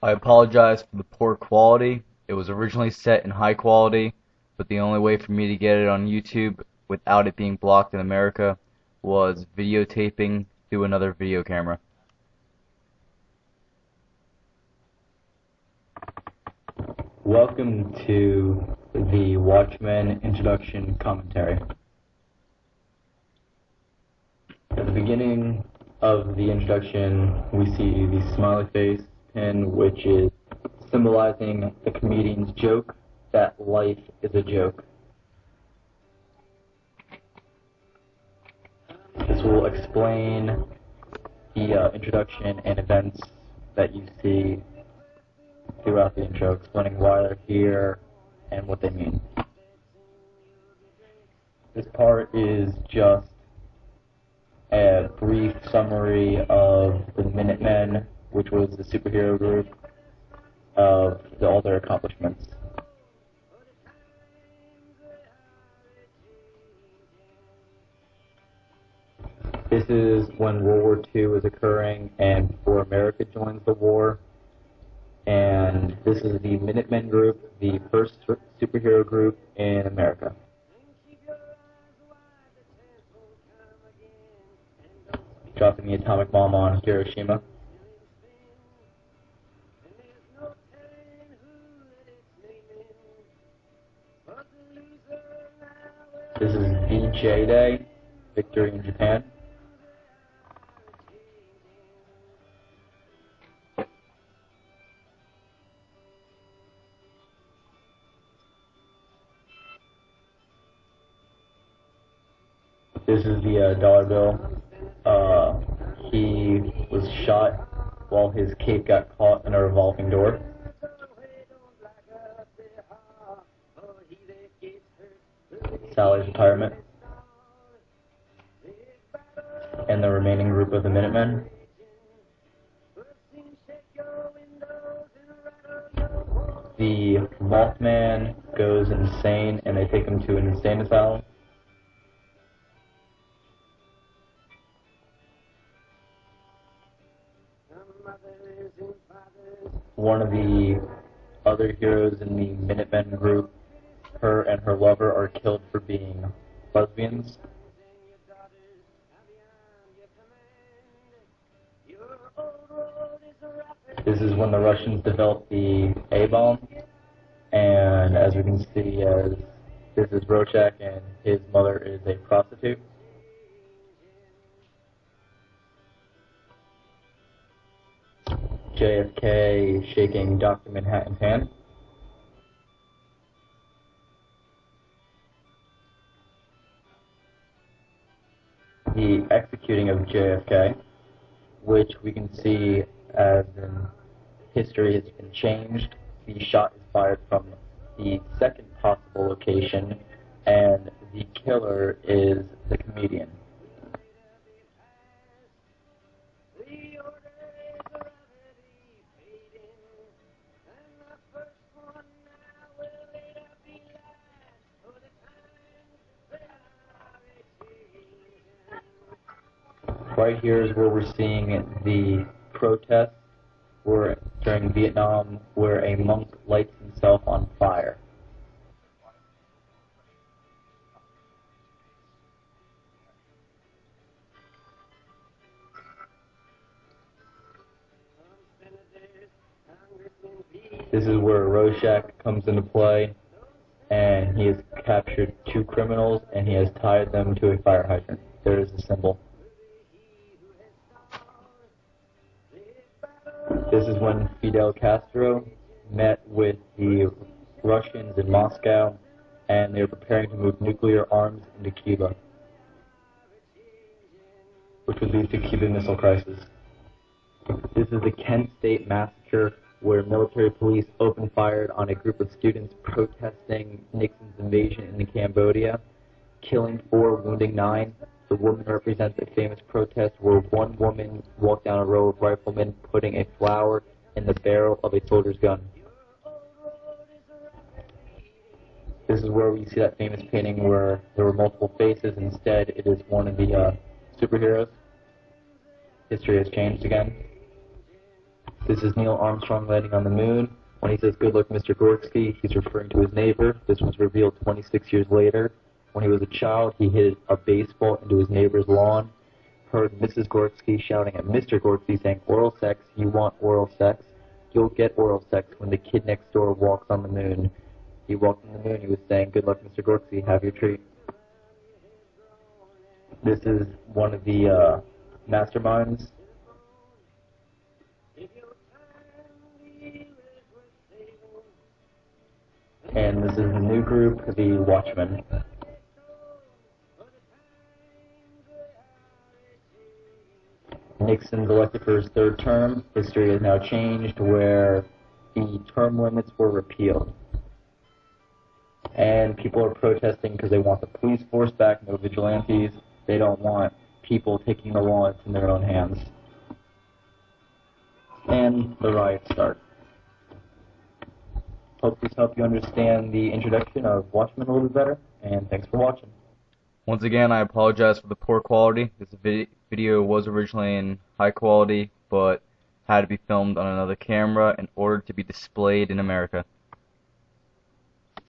I apologize for the poor quality. It was originally set in high quality, but the only way for me to get it on YouTube without it being blocked in America was videotaping through another video camera. Welcome to the Watchmen introduction commentary. At the beginning of the introduction, we see the smiley face pin, which is symbolizing the comedian's joke that life is a joke. This will explain the introduction and events that you see throughout the intro, explaining why they're here and what they mean. This part is just a brief summary of the Minutemen, which was the superhero group, of all their accomplishments. This is when World War II is occurring and before America joins the war. And this is the Minutemen group, the first superhero group in America. Dropping the atomic bomb on Hiroshima. This is VJ Day, victory in Japan. This is the dollar bill. He was shot while his cape got caught in a revolving door. Sally's retirement. And the remaining group of the Minutemen. The Mothman goes insane and they take him to an insane asylum. One of the other heroes in the Minutemen group, her and her lover are killed for being lesbians. This is when the Russians developed the A-bomb, and as we can see, this is Rorschach and his mother is a prostitute. JFK shaking Dr. Manhattan's hand. The executing of JFK, which we can see as in history has been changed. The shot is fired from the second possible location, and the killer is the comedian. Right here is where we're seeing the protests during Vietnam, where a monk lights himself on fire. This is where Rorschach comes into play, and he has captured two criminals and he has tied them to a fire hydrant. There is the symbol. This is when Fidel Castro met with the Russians in Moscow, and they were preparing to move nuclear arms into Cuba, which would lead to Cuban Missile Crisis. This is the Kent State Massacre, where military police opened fire on a group of students protesting Nixon's invasion into Cambodia, killing 4, wounding 9. The woman represents a famous protest where one woman walked down a row of riflemen putting a flower in the barrel of a soldier's gun. This is where we see that famous painting where there were multiple faces. Instead, it is one of the superheroes. History has changed again. This is Neil Armstrong landing on the moon. When he says, "Good luck, Mr. Gorksky," he's referring to his neighbor. This was revealed 26 years later. When he was a child, he hit a baseball into his neighbor's lawn. Heard Mrs. Gorksky shouting at Mr. Gorksky saying, "Oral sex, you want oral sex? You'll get oral sex when the kid next door walks on the moon." He walked on the moon, he was saying, "Good luck, Mr. Gorksky, have your treat." This is one of the masterminds. And this is the new group, the Watchmen. Nixon's elected for his third term. History has now changed where the term limits were repealed. And people are protesting because they want the police force back, no vigilantes. They don't want people taking the law in their own hands. And the riots start. Hope this helped you understand the introduction of Watchmen a little bit better, and thanks for watching. Once again, I apologize for the poor quality. This video was originally in high quality, but had to be filmed on another camera in order to be displayed in America.